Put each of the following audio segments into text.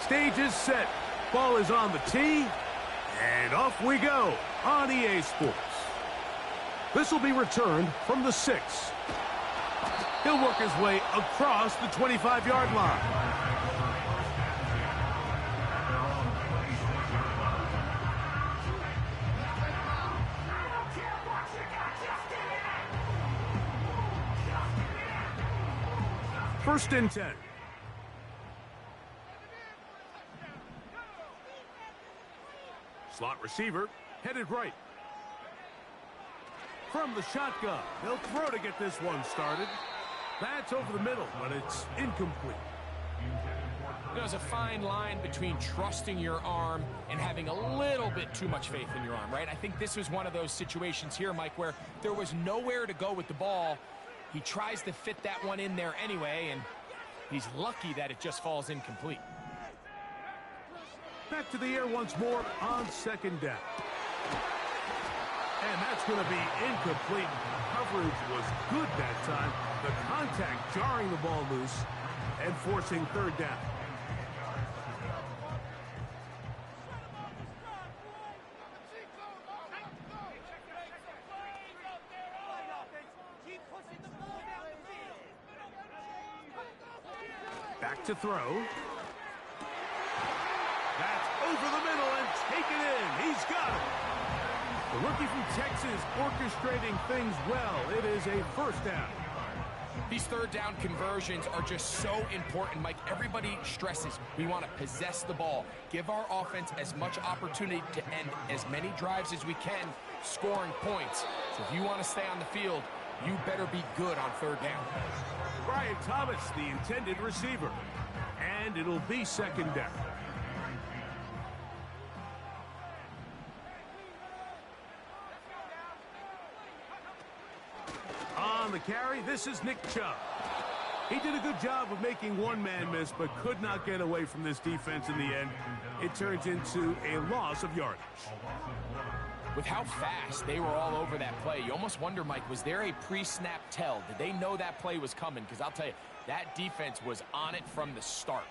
stage is set. Ball is on the tee, and off we go on EA Sports. This will be returned from the 6. He'll work his way across the 25-yard line. First and 10. Slot receiver, headed right. From the shotgun, they'll throw to get this one started. That's over the middle, but it's incomplete. There's a fine line between trusting your arm and having a little bit too much faith in your arm, right? I think this was one of those situations here, Mike, where there was nowhere to go with the ball. He tries to fit that one in there anyway, and he's lucky that it just falls incomplete. Back to the air once more on second down. And that's going to be incomplete. Coverage was good that time. The contact jarring the ball loose and forcing third down. Back to throw. That's over the middle and taken in. He's got it. The rookie from Texas orchestrating things well. It is a first down. These third down conversions are just so important, Mike. Everybody stresses we want to possess the ball, give our offense as much opportunity to end as many drives as we can, scoring points. So if you want to stay on the field, you better be good on third down. Brian Thomas, the intended receiver. And it'll be second down. On the carry, this is Nick Chubb. He did a good job of making one man miss, but could not get away from this defense in the end. It turns into a loss of yardage. With how fast they were all over that play, you almost wonder, Mike, was there a pre-snap tell? Did they know that play was coming? Because I'll tell you, that defense was on it from the start.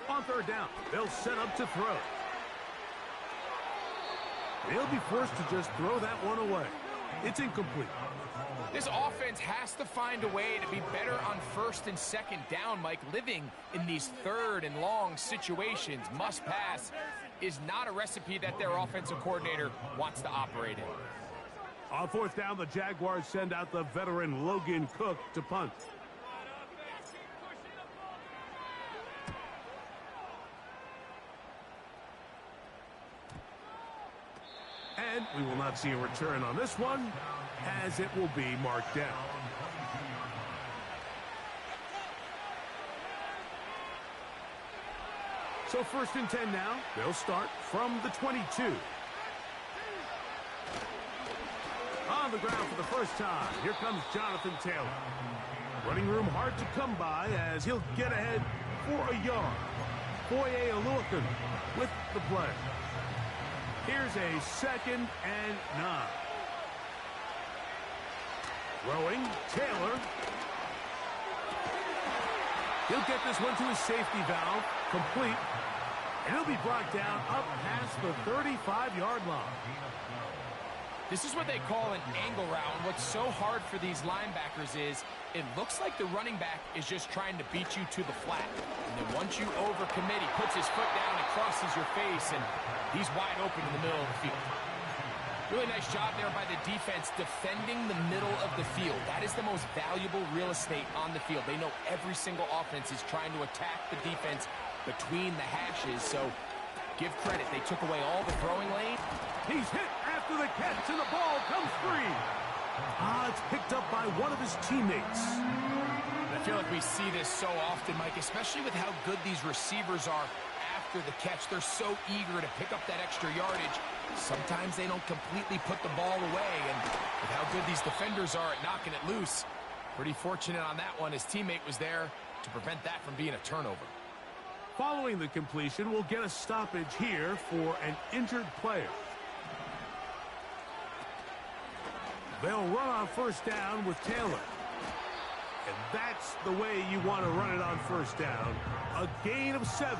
On third down, they'll set up to throw. They'll be forced to just throw that one away. It's incomplete. This offense has to find a way to be better on first and second down, Mike. Living in these third and long situations, must pass, is not a recipe that their offensive coordinator wants to operate in. On fourth down, the Jaguars send out the veteran Logan Cook to punt. And we will not see a return on this one, as it will be marked down. So first and 10 now. They'll start from the 22. On the ground for the first time, here comes Jonathan Taylor. Running room hard to come by as he'll get ahead for a yard. Foye Oluokun with the play. Here's a second and 9. Throwing, Taylor. He'll get this one to his safety valve, complete. And he'll be brought down up past the 35-yard line. This is what they call an angle route. And what's so hard for these linebackers is it looks like the running back is just trying to beat you to the flat. And then once you overcommit, he puts his foot down and crosses your face, and he's wide open in the middle of the field. Really nice job there by the defense defending the middle of the field. That is the most valuable real estate on the field. They know every single offense is trying to attack the defense between the hashes, so give credit. They took away all the throwing lane. He's hit after the catch, and the ball comes free. It's picked up by one of his teammates. I feel like we see this so often, Mike, especially with how good these receivers are after the catch. They're so eager to pick up that extra yardage. Sometimes they don't completely put the ball away, and with how good these defenders are at knocking it loose, pretty fortunate on that one. His teammate was there to prevent that from being a turnover. Following the completion, we'll get a stoppage here for an injured player. They'll run on first down with Taylor. And that's the way you want to run it on first down. A gain of 7.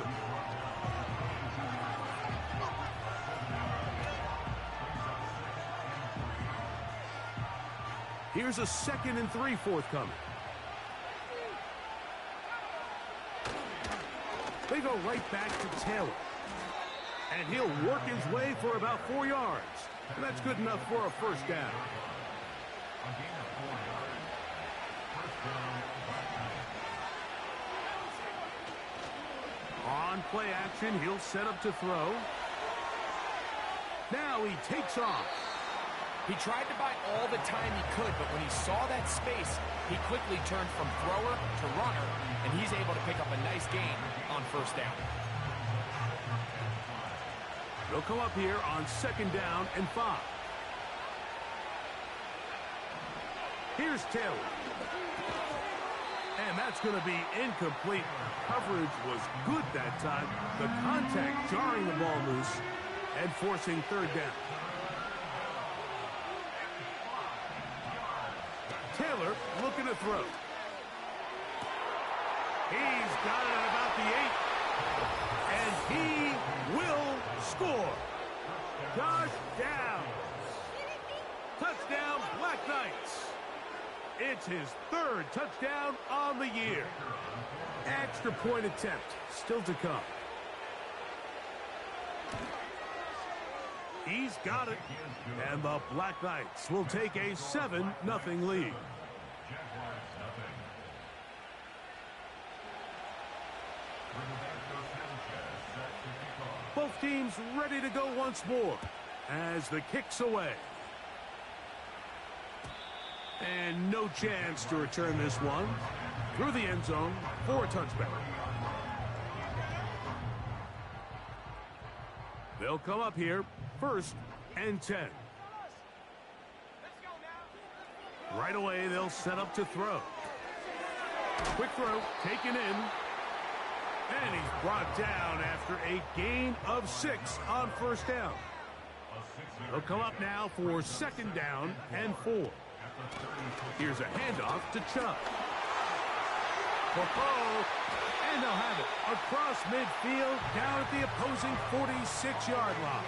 Here's a 2nd and 3 forthcoming. They go right back to Taylor. And he'll work his way for about 4 yards. And that's good enough for a first down. On play action, he'll set up to throw. Now he takes off. He tried to buy all the time he could, but when he saw that space, he quickly turned from thrower to runner, and he's able to pick up a nice gain on first down. They'll come up here on 2nd down and 5. Here's Taylor. And that's going to be incomplete. Coverage was good that time. The contact jarring the ball loose and forcing 3rd down. Taylor looking to throw. He's got it at about the 8. And he will score. Josh down. Touchdown, Black Knights. It's his 3rd touchdown on the year. Extra point attempt still to come. He's got it. And the Black Knights will take a 7-0 lead. Both teams ready to go once more as the kick's away. And no chance to return this one through the end zone for a touchback. They'll come up here 1st and 10. Right away, they'll set up to throw. Quick throw, taken in. And he's brought down after a gain of 6 on first down. They'll come up now for 2nd down and 4. Here's a handoff to Chubb. And they'll have it across midfield down at the opposing 46-yard line.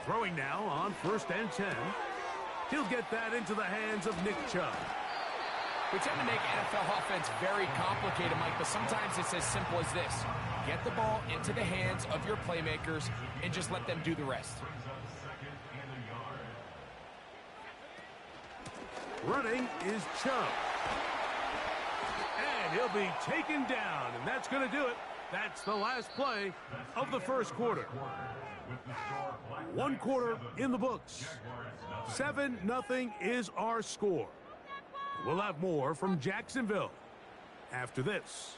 Throwing now on 1st and 10. He'll get that into the hands of Nick Chubb. We tend to make NFL offense very complicated, Mike, but sometimes it's as simple as this. Get the ball into the hands of your playmakers and just let them do the rest. Running is Chubb. And he'll be taken down, and that's going to do it. That's the last play of the first quarter. 1 quarter in the books. 7-0 is our score. We'll have more from Jacksonville after this.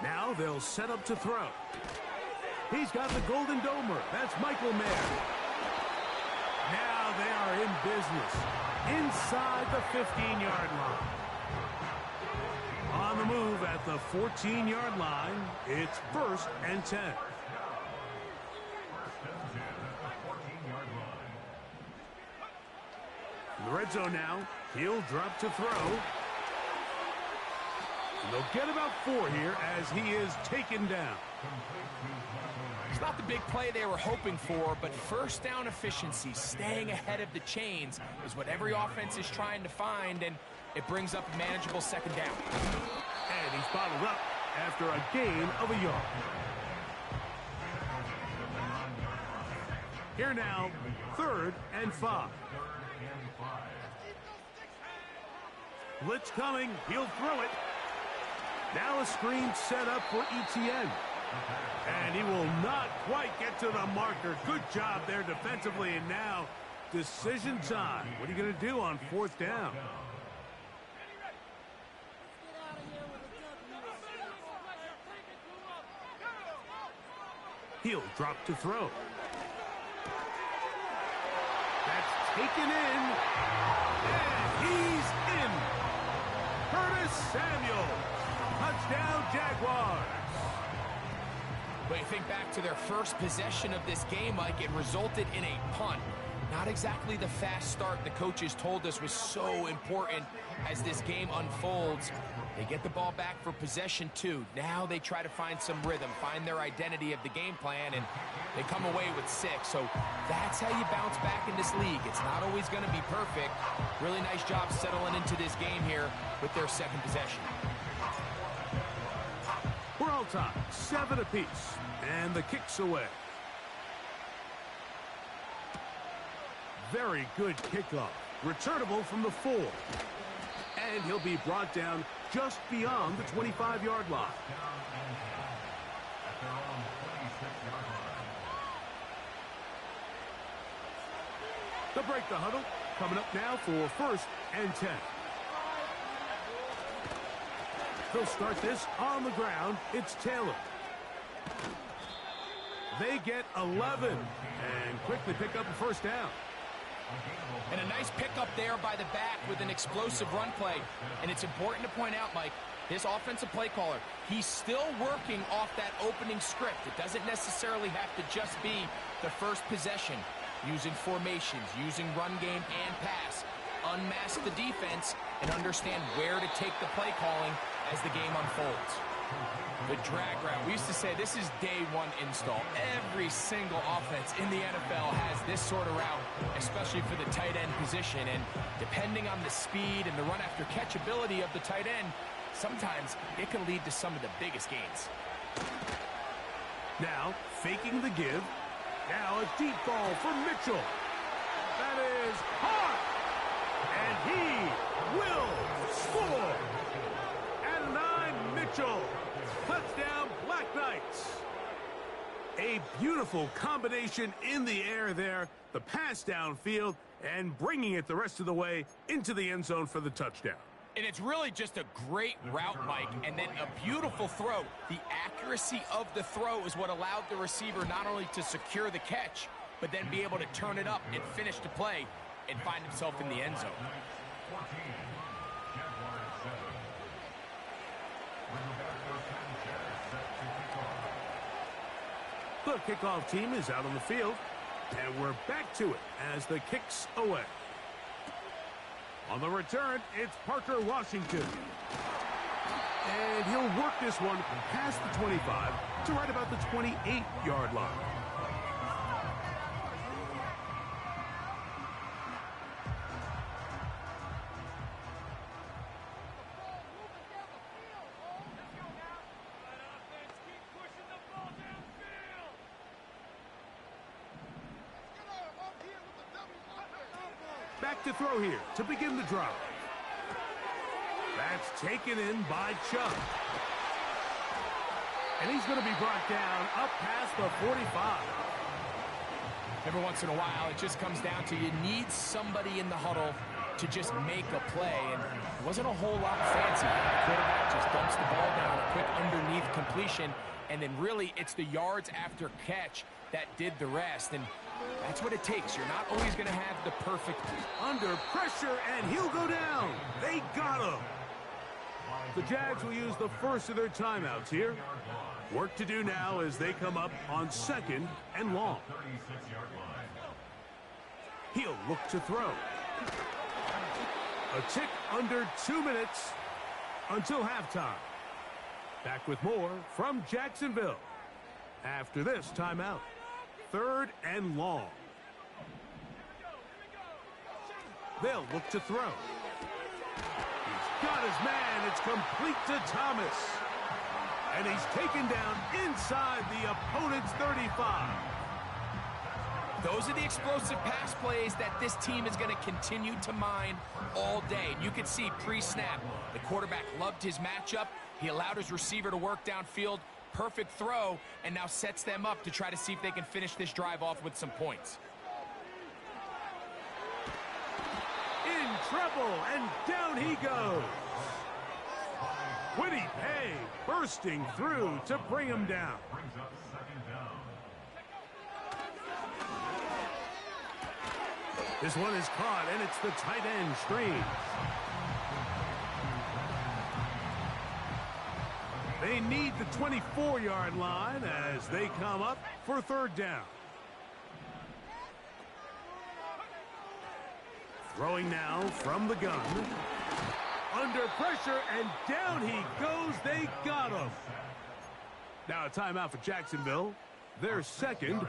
Now they'll set up to throw. He's got the Golden Domer. That's Michael Mayer. Now they are in business inside the 15-yard line. On the move at the 14-yard line, it's 1st and 10. In the red zone now, he'll drop to throw. And they'll get about 4 here as he is taken down. It's not the big play they were hoping for, but first down efficiency, staying ahead of the chains, is what every offense is trying to find, and it brings up a manageable 2nd down. And he's bottled up after a gain of a yard. Here now, 3rd and 5. Blitz coming, he'll throw it. Now a screen set up for Etienne. And he will not quite get to the marker. Good job there defensively, and now decision time. What are you going to do on 4th down? He'll drop to throw. taken in, and he's in. Curtis Samuel, touchdown Jaguars. But you think back to their first possession of this game, Mike, it resulted in a punt. Not exactly the fast start the coaches told us was so important as this game unfolds. They get the ball back for possession 2. Now they try to find some rhythm, find their identity of the game plan, and they come away with 6. So that's how you bounce back in this league. It's not always going to be perfect. Really nice job settling into this game here with their second possession. We're all tied, 7 apiece, and the kick's away. Very good kickoff. Returnable from the 4. And he'll be brought down just beyond the 25-yard line. They'll break the huddle. Coming up now for 1st and 10. They'll start this on the ground. It's Taylor. They get 11 and quickly pick up a 1st down. And a nice pickup there by the back with an explosive run play. And it's important to point out, Mike, this offensive play caller, he's still working off that opening script. It doesn't necessarily have to just be the first possession. Using formations, using run game and pass. Unmask the defense and understand where to take the play calling as the game unfolds. The drag route. We used to say this is day 1 install. Every single offense in the NFL has this sort of route, especially for the tight end position. And depending on the speed and the run after catch ability of the tight end, sometimes it can lead to some of the biggest gains. Now, faking the give. Now a deep ball for Mitchell. That is hard. And he will score. At 9, Mitchell. Touchdown, Black Knights. A beautiful combination in the air there. The pass downfield and bringing it the rest of the way into the end zone for the touchdown. And it's really just a great route, Mike, and then a beautiful throw. The accuracy of the throw is what allowed the receiver not only to secure the catch, but then be able to turn it up and finish the play and find himself in the end zone. The kickoff team is out on the field, and we're back to it as the kick's away. On the return, it's Parker Washington. And he'll work this one past the 25 to right about the 28-yard line. Back to throw here to begin the drive. That's taken in by Chubb. And he's going to be brought down up past the 45. Every once in a while, it just comes down to you need somebody in the huddle to just make a play. And it wasn't a whole lot fancy. The quarterback just dumps the ball down, a quick underneath completion. And then really, it's the yards after catch that did the rest. And that's what it takes. You're not always going to have the perfect. Under pressure, and he'll go down. They got him. The Jags will use the first of their timeouts here. Work to do now as they come up on 2nd and long. He'll look to throw. A tick under 2 minutes until halftime. Back with more from Jacksonville after this timeout. 3rd and long. They'll look to throw. He's got his man. It's complete to Thomas. And he's taken down inside the opponent's 35. Those are the explosive pass plays that this team is going to continue to mine all day. And you can see pre-snap, the quarterback loved his matchup. He allowed his receiver to work downfield. Perfect throw, and now sets them up to try to see if they can finish this drive off with some points. In trouble, and down he goes. Kwity Paye bursting through to bring him down. This one is caught, and it's the tight end Strange. They need the 24-yard line as they come up for third down. Throwing now from the gun. Under pressure, and down he goes. They got him. Now a timeout for Jacksonville. Their second.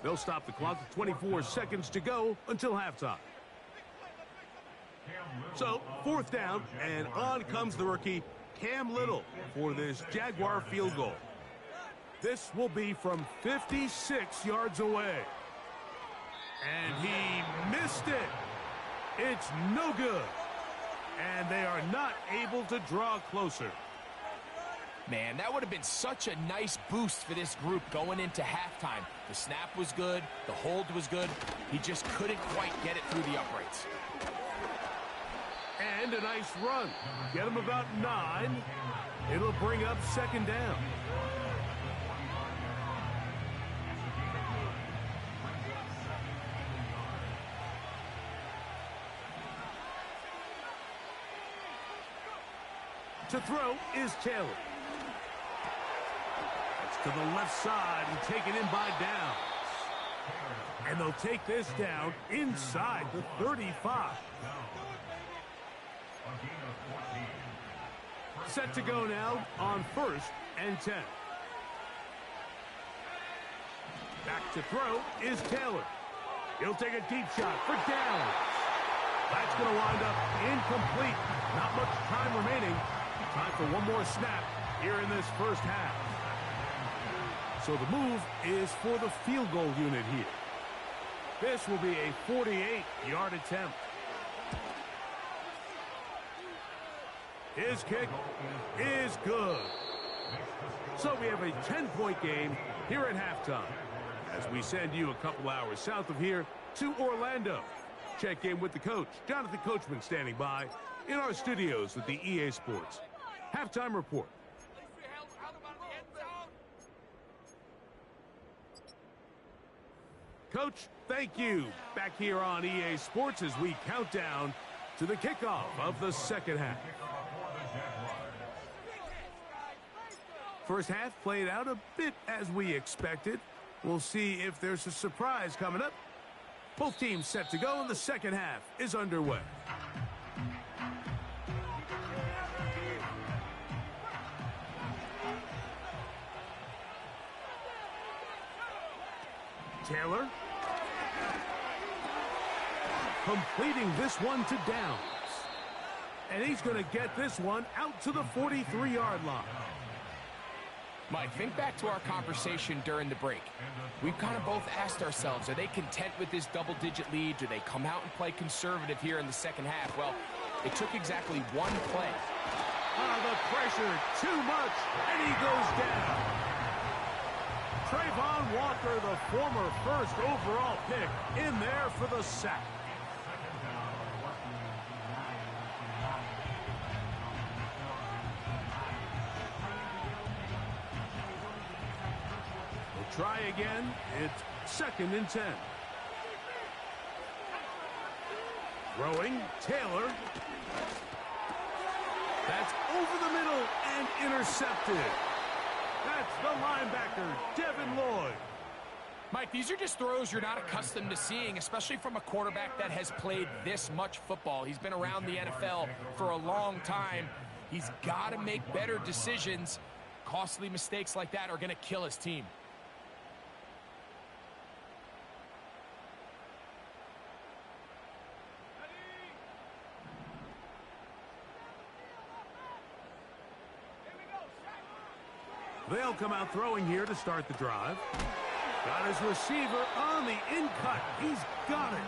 They'll stop the clock with 24 seconds to go until halftime. So, fourth down, and on comes the rookie, Cam Little, for this Jaguar field goal. This will be from 56 yards away. And he missed it. It's no good. And they are not able to draw closer. Man, that would have been such a nice boost for this group going into halftime. The snap was good. The hold was good. He just couldn't quite get it through the uprights. And a nice run. Get him about 9. It'll bring up second down. To throw is Taylor. It's to the left side and taken in by Downs. And they'll take this down inside the 35. Set to go now on 1st and 10. Back to throw is Taylor. He'll take a deep shot for Downs. That's going to wind up incomplete. Not much time remaining. Time for one more snap here in this first half. So the move is for the field goal unit here. This will be a 48-yard attempt. His kick is good. So we have a 10-point game here at halftime as we send you a couple hours south of here to Orlando. Check in with the coach, Jonathan Coachman, standing by in our studios with the EA Sports Halftime Report. Coach, thank you. Back here on EA Sports as we count down to the kickoff of the second half. First half played out a bit as we expected. We'll see if there's a surprise coming up. Both teams set to go, and the second half is underway. Taylor completing this one to Downs. And he's going to get this one out to the 43-yard line. Mike, think back to our conversation during the break. We've kind of both asked ourselves, are they content with this double-digit lead? Do they come out and play conservative here in the second half? Well, it took exactly one play. The pressure, too much, and he goes down. Trayvon Walker, the former first overall pick, in there for the sack. We'll try again. It's 2nd and 10. Throwing, Taylor. That's over the middle and intercepted. That's the linebacker, Devin Lloyd. Mike, these are just throws you're not accustomed to seeing, especially from a quarterback that has played this much football. He's been around the NFL for a long time. He's got to make better decisions. Costly mistakes like that are going to kill his team. They'll come out throwing here to start the drive. Got his receiver on the in-cut. He's got it.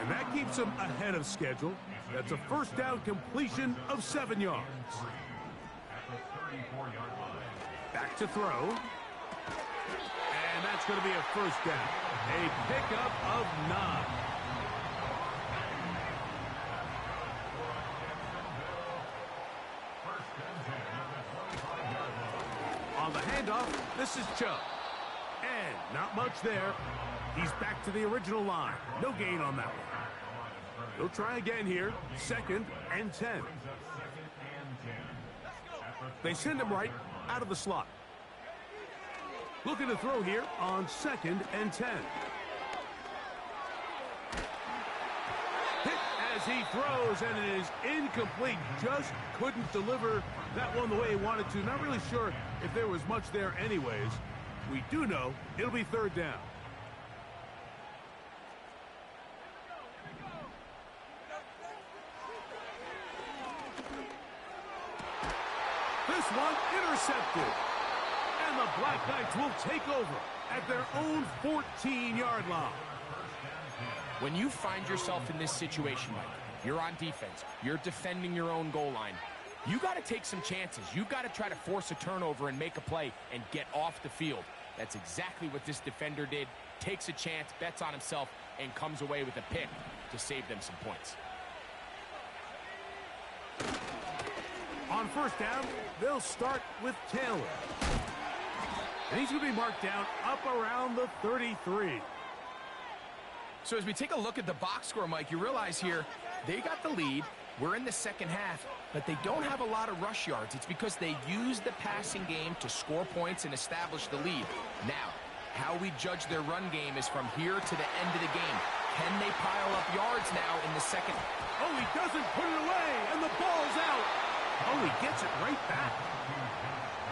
And that keeps him ahead of schedule. That's a first down completion of 7 yards. Back to throw. And that's going to be a first down. A pickup of 9. On the handoff, this is Chubb. And not much there. He's back to the original line. No gain on that one. He'll try again here. 2nd and 10. They send him right out of the slot. Looking to throw here on 2nd and 10. Hit as he throws, and it is incomplete. Just couldn't deliver that one the way he wanted to. Not really sure if there was much there anyways. We do know it'll be 3rd down. This one intercepted. And the Black Knights will take over at their own 14-yard line. When you find yourself in this situation, Mike, you're on defense, you're defending your own goal line, you got to take some chances. You got to try to force a turnover and make a play and get off the field. That's exactly what this defender did. Takes a chance, bets on himself, and comes away with a pick to save them some points. On 1st down, they'll start with Taylor. And he's going to be marked down up around the 33. So as we take a look at the box score, Mike, you realize here they got the lead. We're in the 2nd half, but they don't have a lot of rush yards. It's because they use the passing game to score points and establish the lead. Now, how we judge their run game is from here to the end of the game. Can they pile up yards now in the 2nd? Oh, he doesn't put it away, and the ball's out. Oh, he gets it right back.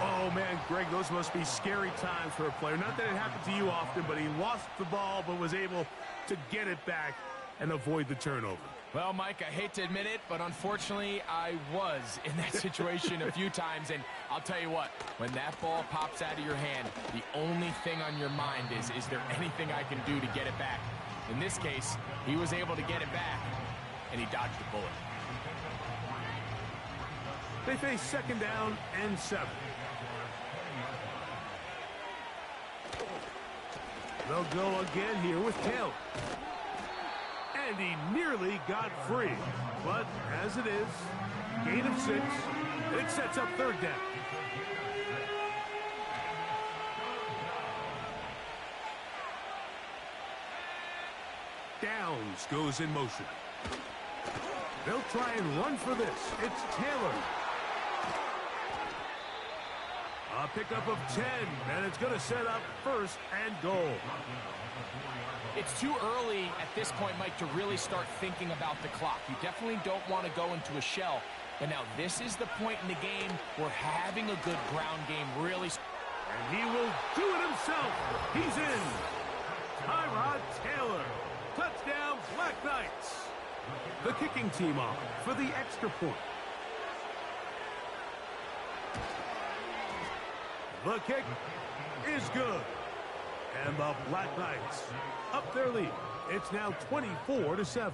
Oh, man, Greg, those must be scary times for a player. Not that it happened to you often, but he lost the ball but was able to get it back and avoid the turnover. Well, Mike, I hate to admit it, but unfortunately, I was in that situation a few times, and I'll tell you what, when that ball pops out of your hand, the only thing on your mind is there anything I can do to get it back? In this case, he was able to get it back, and he dodged a bullet. They face 2nd down and 7. They'll go again here with Taylor. And he nearly got free. But as it is, gain of 6. It sets up 3rd down. Downs goes in motion. They'll try and run for this. It's Taylor. A pickup of 10, and it's going to set up 1st and goal. It's too early at this point, Mike, to really start thinking about the clock. You definitely don't want to go into a shell. But now this is the point in the game where having a good ground game really... And he will do it himself. He's in. Tyrod Taylor. Touchdown, Black Knights. The kicking team off for the extra point. The kick is good. And the Black Knights up their lead. It's now 24-7.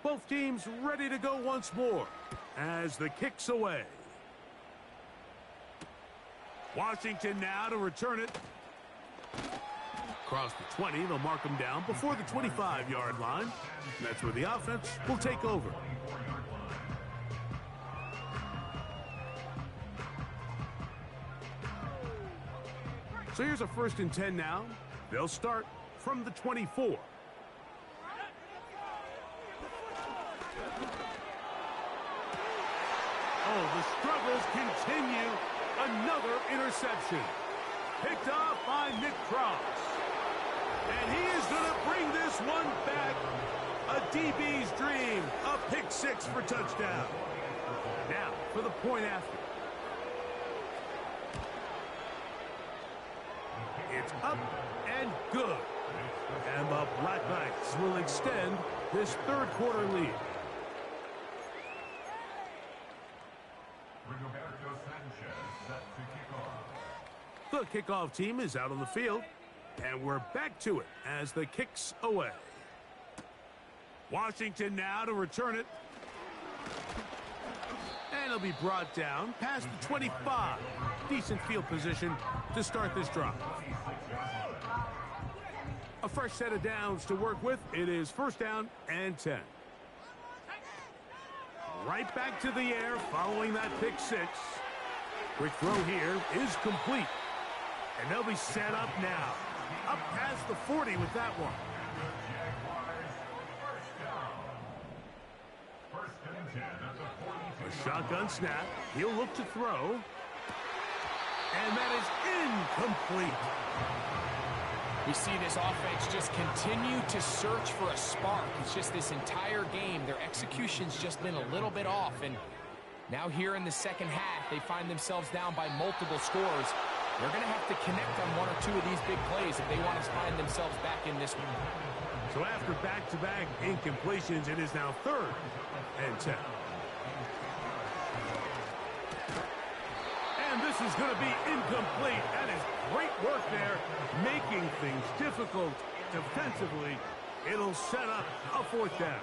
Both teams ready to go once more as the kick's away. Washington now to return it. Across the 20, they'll mark them down before the 25-yard line. That's where the offense will take over. So here's a 1st and 10 now. They'll start from the 24. Oh, the struggles continue. Another interception. Picked off by Nick Cross. And he is going to bring this one back. A DB's dream. A pick 6 for touchdown. Now for the point after. It's up and good. And the Black Knights will extend this 3rd quarter lead. The kickoff team is out on the field, and we're back to it as the kick's away. Washington now to return it. And it'll be brought down past the 25. Decent field position to start this drive. A fresh set of downs to work with. It is 1st down and 10. Right back to the air following that pick 6. Quick throw here is complete. And they'll be set up now. Up past the 40 with that one. A shotgun snap. He'll look to throw. And that is incomplete. We see this offense just continue to search for a spark. It's just this entire game, their execution's just been a little bit off. And now here in the second half, they find themselves down by multiple scores. They're going to have to connect on one or two of these big plays if they want to find themselves back in this one. So after back-to-back incompletions, it is now 3rd and 10. And this is going to be incomplete. That is great work there, making things difficult defensively. It'll set up a 4th down.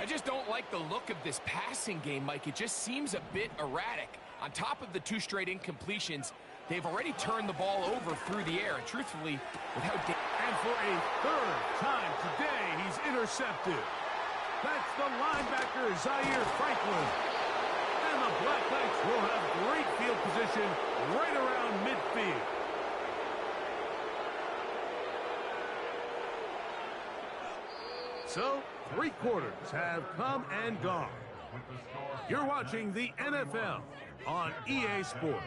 I just don't like the look of this passing game, Mike. It just seems a bit erratic. On top of the 2 straight incompletions, they've already turned the ball over through the air. And truthfully, with how... And for a 3rd time today, he's intercepted. That's the linebacker, Zaire Franklin. And the Black Knights will have great field position right around midfield. So, 3 quarters have come and gone. You're watching the NFL on EA Sports.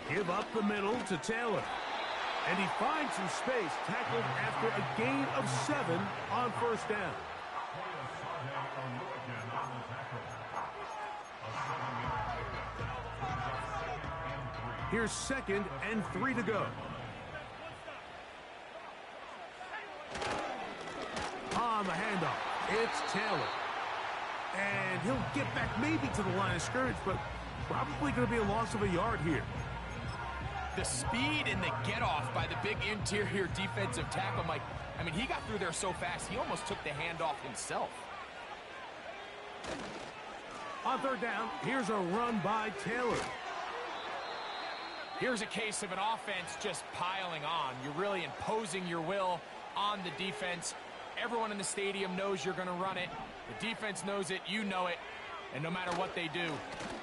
Give up the middle to Taylor. And he finds some space, tackled after a gain of 7 on 1st down. Here's 2nd and 3 to go. On the handoff, it's Taylor. And he'll get back maybe to the line of scrimmage, but probably going to be a loss of a yard here. The speed and the get-off by the big interior defensive tackle, Mike. I mean, he got through there so fast, he almost took the handoff himself. On 3rd down, here's a run by Taylor. Here's a case of an offense just piling on. You're really imposing your will on the defense. Everyone in the stadium knows you're going to run it. The defense knows it, you know it. And no matter what they do,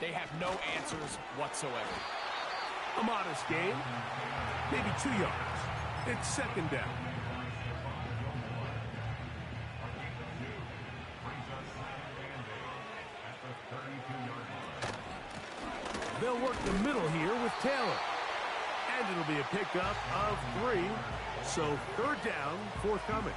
they have no answers whatsoever. A modest gain, maybe 2 yards. It's 2nd down. They'll work the middle here with Taylor. And it'll be a pickup of 3. So 3rd down, forthcoming.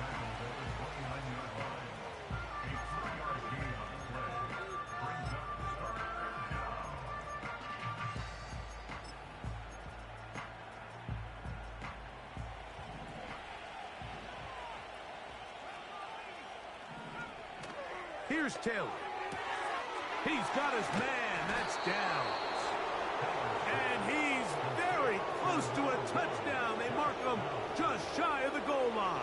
Here's Taylor. He's got his man. That's down. And he's very close to a touchdown. They mark him just shy of the goal line.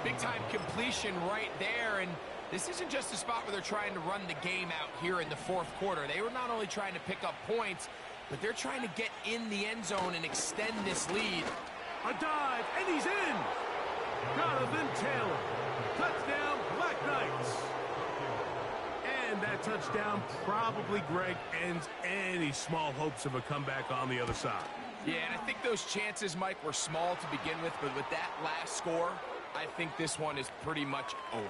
Big-time completion right there. And this isn't just a spot where they're trying to run the game out here in the 4th quarter. They were not only trying to pick up points, but they're trying to get in the end zone and extend this lead. A dive, and he's in. Jonathan Taylor. Touchdown, Black Knights. And that touchdown probably, Greg, ends any small hopes of a comeback on the other side. Yeah, and I think those chances, Mike, were small to begin with, but with that last score, I think this one is pretty much over.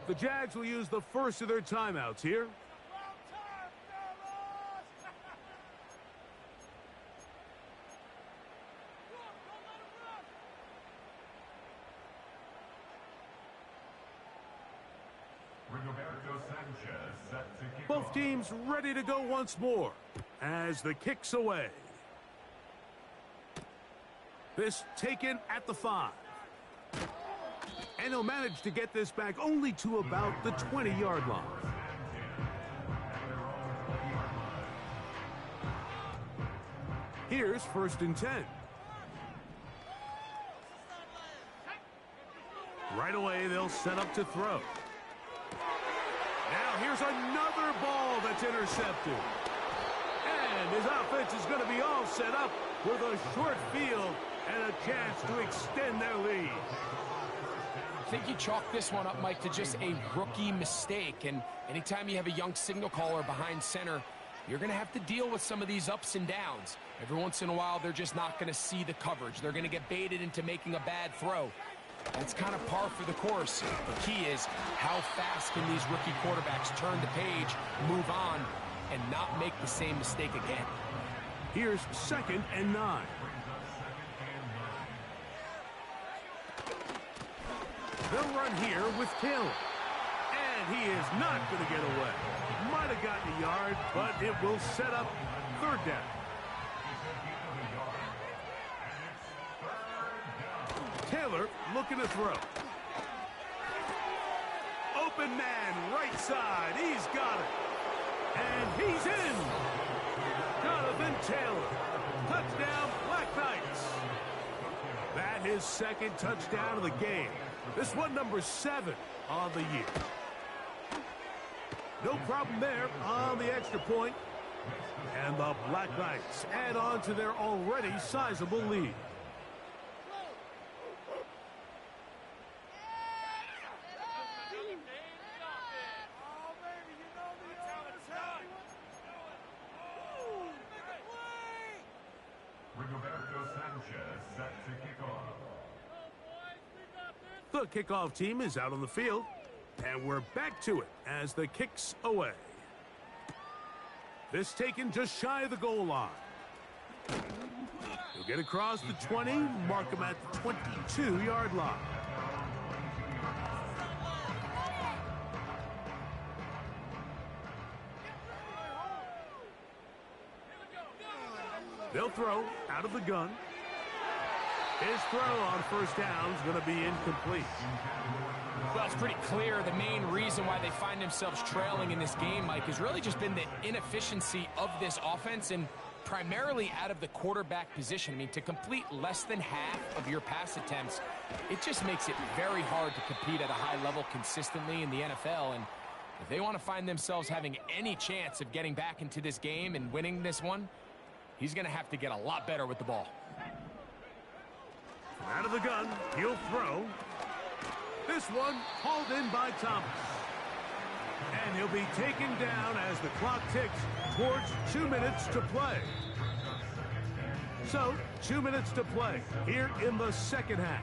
The Jags will use the first of their timeouts here. Both teams ready to go once more as the kick's away. This taken at the 5. And he'll manage to get this back only to about the 20-yard line. Here's 1st and 10. Right away, they'll set up to throw. Now here's another ball that's intercepted. And his offense is going to be all set up with a short field and a chance to extend their lead. I think you chalk this one up, Mike, to just a rookie mistake. And anytime you have a young signal caller behind center, you're going to have to deal with some of these ups and downs. Every once in a while, they're just not going to see the coverage. They're going to get baited into making a bad throw. That's kind of par for the course. The key is how fast can these rookie quarterbacks turn the page, move on, and not make the same mistake again. Here's 2nd and 9. They'll run here with Taylor. And he is not going to get away. Might have gotten a yard, but it will set up 3rd down. Taylor looking to throw. Open man, right side. He's got it. And he's in. Jonathan Taylor. Touchdown, Black Knights. That his 2nd touchdown of the game. This one number 7 on the year. No problem there on the extra point. And the Black Knights add on to their already sizable lead. The kickoff team is out on the field, and we're back to it as the kick's away. This taken just shy of the goal line. He'll get across the 20, mark him at the 22-yard line. They'll throw out of the gun. His throw on 1st down is going to be incomplete. Well, it's pretty clear the main reason why they find themselves trailing in this game, Mike, has really just been the inefficiency of this offense and primarily out of the quarterback position. I mean, to complete less than half of your pass attempts, it just makes it very hard to compete at a high level consistently in the NFL. And if they want to find themselves having any chance of getting back into this game and winning this one, he's going to have to get a lot better with the ball. Out of the gun, he'll throw. This one hauled in by Thomas. And he'll be taken down as the clock ticks towards 2 minutes to play. So, 2 minutes to play here in the 2nd half.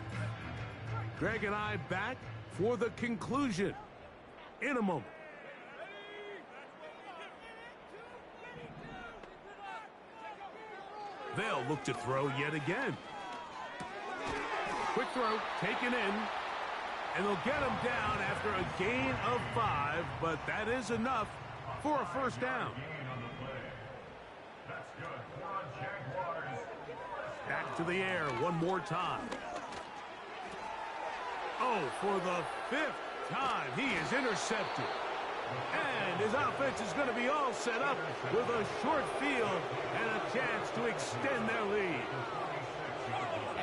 Greg and I back for the conclusion in a moment. They'll look to throw yet again. Quick throw, taken in, and they'll get him down after a gain of 5, but that is enough for a 1st down. Back to the air one more time. Oh, for the 5th time, he is intercepted. And his offense is going to be all set up with a short field and a chance to extend their lead.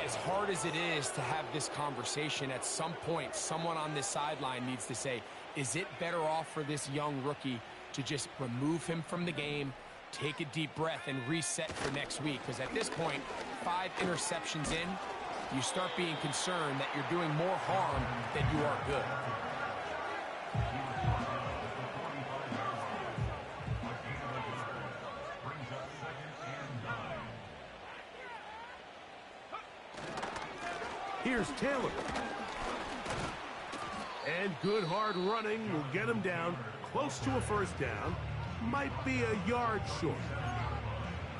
As hard as it is to have this conversation, at some point, someone on this sideline needs to say, is it better off for this young rookie to just remove him from the game, take a deep breath, and reset for next week? Because at this point, 5 interceptions in, you start being concerned that you're doing more harm than you are good. Here's Taylor. And good hard running will get him down close to a 1st down. Might be a yard short.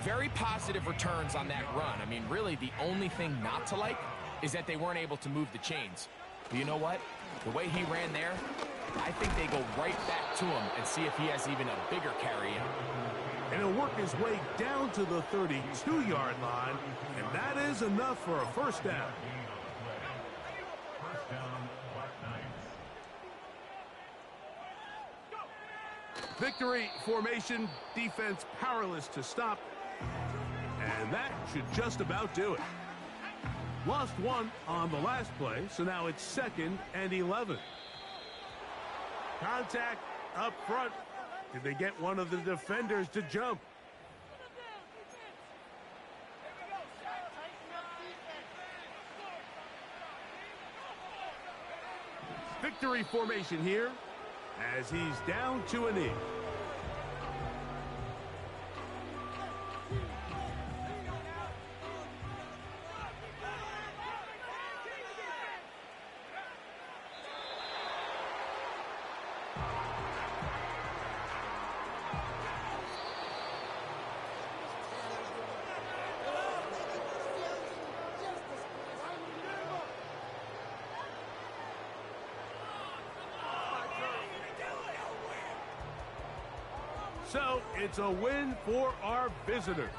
Very positive returns on that run. I mean, really, the only thing not to like is that they weren't able to move the chains. But you know what? The way he ran there, I think they go right back to him and see if he has even a bigger carry in. And he'll work his way down to the 32-yard line, and that is enough for a 1st down. Victory formation, defense powerless to stop. And that should just about do it. Lost one on the last play, so now it's 2nd and 11. Contact up front. Did they get one of the defenders to jump? Victory formation here as he's down to a knee. So it's a win for our visitors.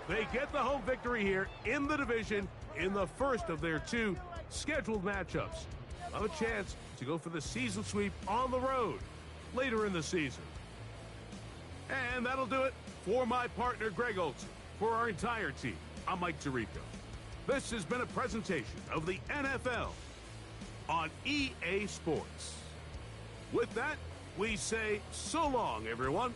They get the home victory here in the division in the first of their 2 scheduled matchups. Have a chance to go for the season sweep on the road later in the season. And that'll do it for my partner Greg Olson. For our entire team, I'm Mike Tirico. This has been a presentation of the NFL on EA Sports. With that, we say so long, everyone.